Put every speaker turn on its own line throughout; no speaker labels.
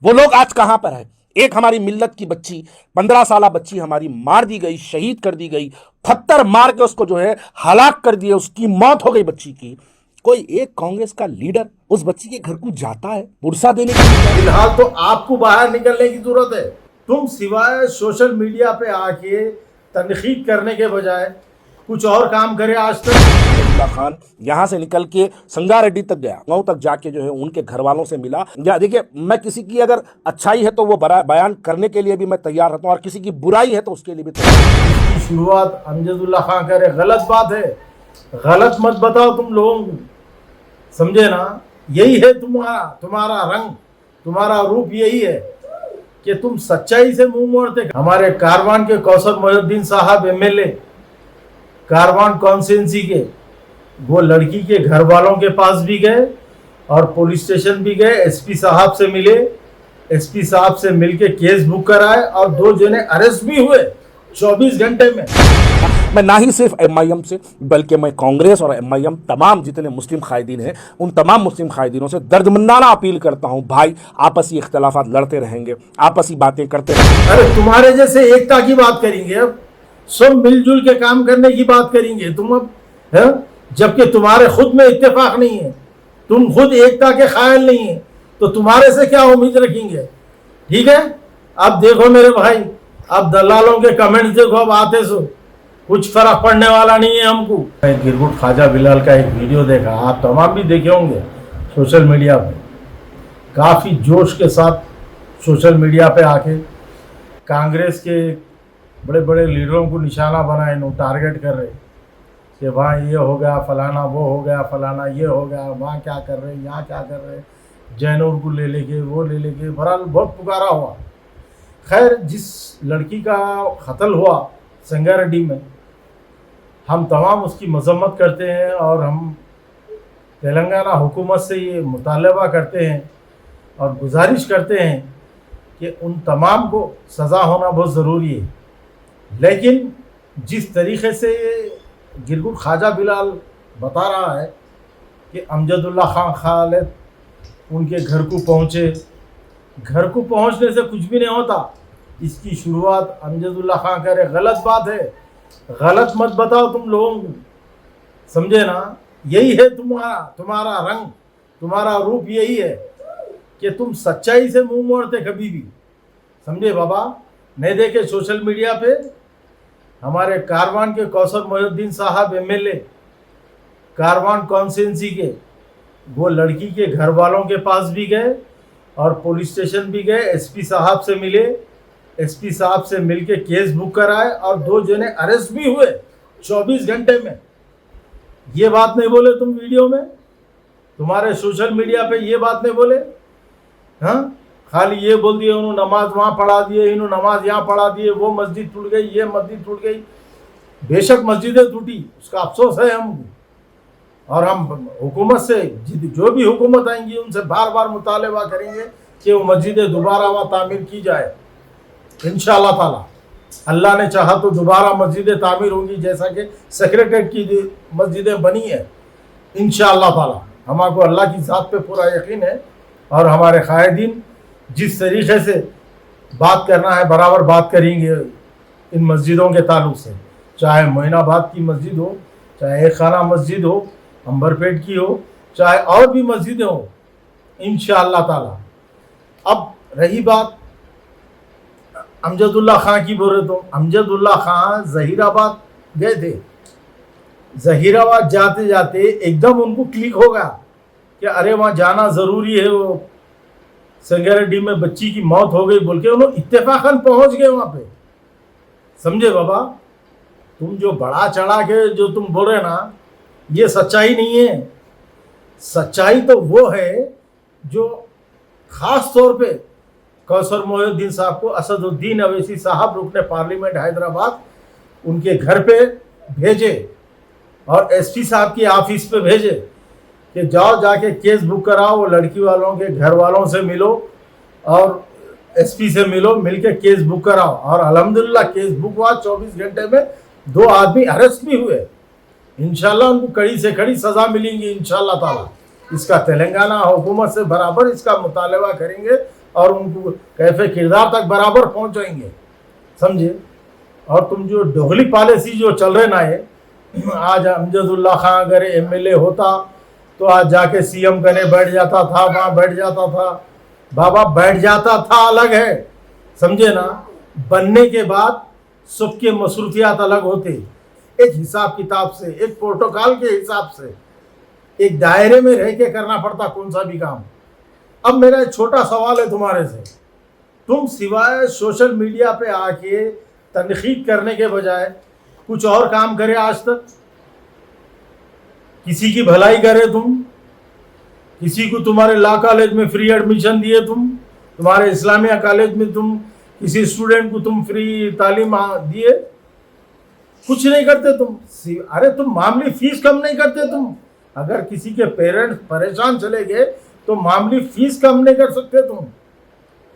وہ لوگ آج کہاں پر ہے؟ ایک ہماری ملت کی بچی 15 سالہ بچی ہماری مار دی گئی، شہید کر دی گئی، پتھر مار کے اس کو جو ہے ہلاک کر دیا، اس کی موت ہو گئی بچی کی۔ کوئی ایک کانگریس کا لیڈر اس بچی کے گھر کو جاتا ہے پرسہ دینے کے لیے؟
فی الحال تو آپ کو باہر نکلنے کی ضرورت ہے۔ تم سوائے سوشل میڈیا پہ آ کے تنقید کرنے کے بجائے کچھ اور کام کرے آج تک؟
اللہ خان یہاں سے نکل کے سنگا ریڈی تک گیا، گاؤں تک جا کے جو ہے ان کے گھر والوں سے ملا۔ دیکھیے، میں کسی کی اگر اچھائی ہے تو وہ بیان کرنے کے لیے بھی میں تیار رہتا ہوں، اور کسی کی برائی ہے تو اس کے لیے بھی تیار رہتا ہوں۔
اس کی شروعات امجد اللہ خان کرے، غلط بات ہے، غلط مت بتاؤ تم لوگوں کو، سمجھے نا؟ یہی ہے تمہارا رنگ، تمہارا روپ یہی ہے کہ تم سچائی سے منہ موڑتے۔ ہمارے کاروان کے کوثر محی الدین صاحب MLA کاروان کانسٹیچوئنسی کے، وہ لڑکی کے گھر والوں کے پاس بھی گئے اور پولیس اسٹیشن بھی گئے، SP صاحب سے ملے، SP صاحب سے مل کے کیس بک کرائے، اور 2 جنے اریسٹ بھی ہوئے 24 گھنٹے میں۔
میں نہ ہی صرف MIM سے بلکہ میں کانگریس اور MIM تمام جتنے مسلم قائدین ہیں ان تمام مسلم قائدینوں سے دردمندانہ اپیل کرتا ہوں، بھائی آپسی اختلافات لڑتے رہیں گے، آپسی باتیں کرتے رہیں گے۔
ارے تمہارے جیسے ایکتا کی بات کریں گے، اب سب مل جل کے کام کرنے کی بات کریں گے تم اب، جبکہ تمہارے خود میں اتفاق نہیں ہے، تم خود ایکتا کے قائل نہیں ہیں، تو تمہارے سے کیا امید رکھیں گے؟ ٹھیک ہے، اب دیکھو میرے بھائی، اب دلالوں کے کمنٹس دیکھو، اب آتے سو کچھ فرق پڑنے والا نہیں ہے ہم کو۔ گرگٹ خواجہ بلال کا ایک ویڈیو دیکھا، آپ تمام بھی دیکھے ہوں گے سوشل میڈیا پہ، کافی جوش کے ساتھ سوشل میڈیا پہ آ کے کانگریس کے بڑے بڑے لیڈروں کو نشانہ بنائے، انہوں ٹارگٹ کر رہے کہ وہاں یہ ہو گیا فلانا، وہ ہو گیا فلانا، یہ ہو گیا، وہاں کیا کر رہے، یہاں کیا کر رہے، جینور کو لے کے وہ لے کے، بہرحال بہت پکارا ہوا۔ خیر، جس لڑکی کا قتل ہوا سنگا ریڈی میں، ہم تمام اس کی مذمت کرتے ہیں، اور ہم تلنگانہ حکومت سے یہ مطالبہ کرتے ہیں اور گزارش کرتے ہیں کہ ان تمام کو سزا ہونا بہت ضروری ہے۔ لیکن جس طریقے سے گرگٹ خواجہ بلال بتا رہا ہے کہ امجد اللہ خان خالد ان کے گھر کو پہنچے، گھر کو پہنچنے سے کچھ بھی نہیں ہوتا، اس کی شروعات امجد اللہ خان کرے، غلط بات ہے، غلط مت بتاؤ تم لوگوں کو، سمجھے نا؟ یہی ہے تمہارا رنگ، تمہارا روپ یہی ہے کہ تم سچائی سے منہ موڑتے کبھی بھی، سمجھے بابا؟ نہیں دیکھے سوشل میڈیا پہ ہمارے کاروان کے کوثر محی الدین صاحب MLA کاروان کانسٹیچوئنسی کے، وہ لڑکی کے گھر والوں کے پاس بھی گئے اور پولیس اسٹیشن بھی گئے، SP صاحب سے ملے، SP صاحب سے مل کے کیس بک کرائے، اور 2 جنے اریسٹ بھی ہوئے 24 گھنٹے میں۔ یہ بات نہیں بولے تم ویڈیو میں، تمہارے سوشل میڈیا پہ یہ بات نہیں بولے، ہاں؟ خالی یہ بول دیے انہوں نماز وہاں پڑھا دیے، انہوں نماز یہاں پڑھا دیے، وہ مسجد ٹوٹ گئی، یہ مسجد ٹوٹ گئی۔ بے شک مسجدیں ٹوٹی، اس کا افسوس ہے ہم کو، اور ہم حکومت سے جو بھی حکومت آئیں گی ان سے بار بار مطالبہ کریں گے کہ وہ مسجدیں دوبارہ وہاں تعمیر کی جائے، انشاءاللہ تعالی۔ اللہ نے چاہا تو دوبارہ مسجدیں تعمیر ہوں گی، جیسا کہ سیکریٹریٹ کی مسجدیں بنی ہیں، انشاءاللہ تعالی۔ ہمارے کو اللہ کی ذات پہ پورا یقین ہے، اور ہمارے قائدین جس طریقے سے بات کرنا ہے برابر بات کریں گے ان مسجدوں کے تعلق سے، چاہے معین آباد کی مسجد ہو، چاہے ایک خانہ مسجد ہو، امبر پیٹ کی ہو، چاہے اور بھی مسجدیں ہوں، انشاءاللہ تعالی۔ اب رہی بات امجد اللہ خان کی، بولے تو امجد اللہ خان ظہیر آباد گئے تھے، ظہیر آباد جاتے جاتے ایک دم ان کو کلک ہو گیا کہ ارے وہاں جانا ضروری ہے، وہ سنگا ریڈی میں بچی کی موت ہو گئی بول کے انہوں اتفاقاً پہنچ گئے وہاں پہ، سمجھے بابا؟ تم جو بڑا چڑھا کے جو تم بول رہے نا، یہ سچائی نہیں ہے۔ سچائی تو وہ ہے جو خاص طور پہ کوثر محی الدین صاحب کو اسد الدین اویسی صاحب رکن پارلیمنٹ حیدرآباد ان کے گھر پہ بھیجے، اور SP صاحب کی آفس پہ بھیجے کہ جاؤ جا کے کیس بک کراؤ، وہ لڑکی والوں کے گھر والوں سے ملو اور SP سے ملو، مل کے کیس بک کراؤ، اور الحمدللہ کیس بک ہوا 24 گھنٹے میں، 2 آدمی اریسٹ بھی ہوئے۔ انشاءاللہ ان کو کڑی سے کڑی سزا ملیں گی انشاءاللہ تعالی۔ اس کا تلنگانہ حکومت سے برابر اس کا مطالبہ کریں گے، اور ان کو کیفے کردار تک برابر پہنچائیں گے، سمجھے؟ اور تم جو ڈوغلی پالیسی جو چل رہے نا ہے، آج امجد اللہ خان اگر ایم ایل اے ہوتا تو آج جا کے سی ایم کنے بیٹھ جاتا تھا، وہاں بیٹھ جاتا تھا، بابا بیٹھ جاتا تھا الگ ہے، سمجھے نا؟ بننے کے بعد سب کے مصروفیات الگ ہوتے، ایک حساب کتاب سے، ایک پروٹوکال کے حساب سے، ایک دائرے میں رہ کے کرنا پڑتا کون سا بھی کام۔ اب میرا ایک چھوٹا سوال ہے تمہارے سے، تم سوائے سوشل میڈیا پہ آ کے تنقید کرنے کے بجائے کچھ اور کام کرے آج تک؟ کسی کی بھلائی کرے تم؟ کسی کو تمہارے لا کالج میں فری ایڈمیشن دیے تمہارے اسلامیہ کالج میں تم کسی اسٹوڈنٹ کو تم فری تعلیم دیے؟ کچھ نہیں کرتے تم۔ ارے تم معاملی فیس کم نہیں کرتے تم؟ اگر کسی کے پیرنٹس پریشان چلے گئے تو معاملی فیس کم نہیں کر سکتے تم،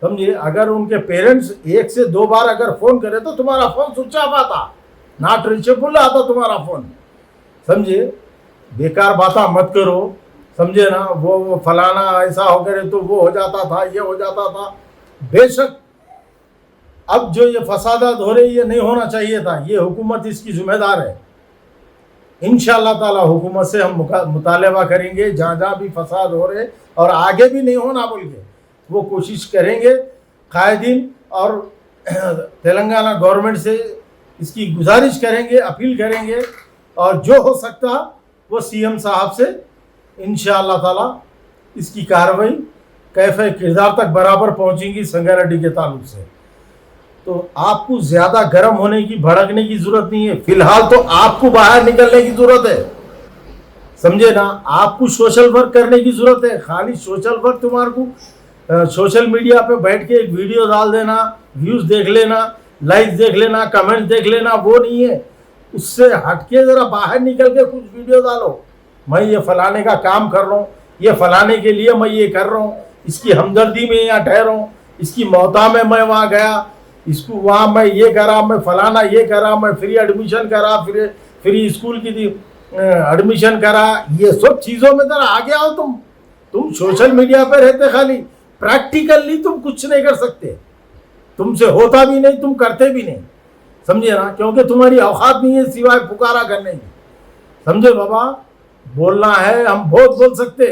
سمجھے؟ اگر ان کے پیرنٹس 1 سے 2 بار اگر فون کرے تو تمہارا فون سوئچ آف آتا، ناٹ ریچیبل آتا تمہارا فون، سمجھے؟ بیکار باتیں مت کرو، سمجھے نا؟ وہ فلانا ایسا ہو کرے تو وہ ہو جاتا تھا، یہ ہو جاتا تھا۔ بے شک اب جو یہ فسادات ہو رہی یہ نہیں ہونا چاہیے تھا، یہ حکومت اس کی ذمہ دار ہے۔ انشاءاللہ تعالی حکومت سے ہم مطالبہ کریں گے جہاں جہاں بھی فساد ہو رہے اور آگے بھی نہیں ہونا بول کے وہ کوشش کریں گے قائدین، اور تلنگانہ گورنمنٹ سے اس کی گزارش کریں گے، اپیل کریں گے، اور جو ہو سکتا وہ سی ایم صاحب سے انشاءاللہ تعالی اس کی کارروائی کیفے کردار تک برابر پہنچیں گی سنگا ریڈی کے تعلق سے۔ تو آپ کو زیادہ گرم ہونے کی، بھڑکنے کی ضرورت نہیں ہے، فی الحال تو آپ کو باہر نکلنے کی ضرورت ہے، سمجھے نا؟ آپ کو سوشل ورک کرنے کی ضرورت ہے۔ خالی سوشل ورک تمہارے کو سوشل میڈیا پہ بیٹھ کے ایک ویڈیو ڈال دینا، ویوز دیکھ لینا، لائک دیکھ لینا، کمنٹ دیکھ لینا، وہ نہیں ہے۔ اس سے ہٹ کے ذرا باہر نکل کے کچھ ویڈیو ڈالو، میں یہ فلانے کا کام کر رہا ہوں، یہ فلانے کے لیے میں یہ کر رہا ہوں، اس کی ہمدردی میں یہاں ٹھہرا ہوں، اس کی موتا میں وہاں گیا، اس کو وہاں میں یہ کرا، میں فلانا یہ کرا، میں فری ایڈمیشن کرا، فری اسکول کی ایڈمیشن کرا، یہ سب چیزوں میں ذرا آگے آؤ۔ تم سوشل میڈیا پہ رہتے، خالی پریکٹیکلی تم کچھ نہیں کر سکتے، تم سے ہوتا بھی نہیں، تم کرتے بھی نہیں، سمجھے نا؟ کیونکہ تمہاری اوقات نہیں ہے سوائے پکارا کرنے کی، سمجھے بابا؟ بولنا ہے ہم بہت بول سکتے،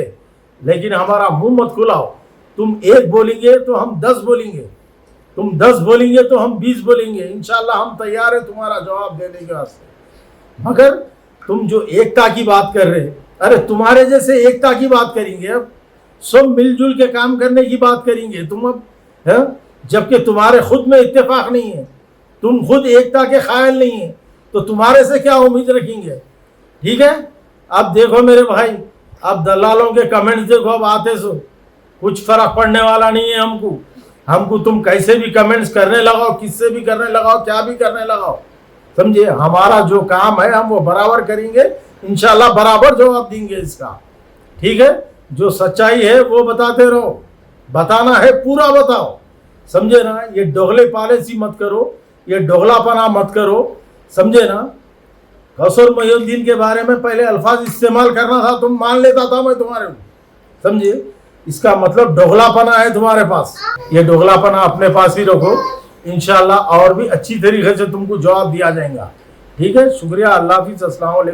لیکن ہمارا منہ مت کھلاؤ۔ تم 1 بولیں گے تو ہم 10 بولیں گے، تم 10 بولیں گے تو ہم 20 بولیں گے، انشاءاللہ ہم تیار ہیں تمہارا جواب دینے کے واسطے۔ مگر تم جو ایکتا کی بات کر رہے، ارے تمہارے جیسے ایکتا کی بات کریں گے، اب سب مل جل کے کام کرنے کی بات کریں گے تم اب، جبکہ تمہارے خود میں اتفاق نہیں ہے، تم خود ایکتا کے قائل نہیں ہیں، تو تمہارے سے کیا امید رکھیں گے؟ ٹھیک ہے؟ اب دیکھو میرے بھائی، اب دلالوں کے کمنٹس دیکھو، اب آتے سو کچھ فرق پڑنے والا نہیں ہے ہم کو تم کیسے بھی کمنٹس کرنے لگاؤ، کس سے بھی کرنے لگاؤ، کیا بھی کرنے لگاؤ، سمجھے؟ ہمارا جو کام ہے ہم وہ برابر کریں گے، انشاءاللہ برابر جواب دیں گے اس کا، ٹھیک ہے؟ جو سچائی ہے وہ بتاتے رہو، بتانا ہے پورا بتاؤ، سمجھے نا؟ یہ ڈوغلے پالیسی مت کرو، یہ ڈوغلا پنا مت کرو، سمجھے نا؟ کوثر محی الدین کے بارے میں پہلے الفاظ استعمال کرنا تھا، تم مان لیتا تھا میں تمہارے کو، سمجھے؟ اس کا مطلب ڈوغلا پنا ہے تمہارے پاس، یہ ڈوغلا پنا اپنے پاس ہی رکھو، انشاءاللہ اور بھی اچھی طریقے سے تم کو جواب دیا جائے گا، ٹھیک ہے؟ شکریہ، اللہ حافظ، السلام علیکم۔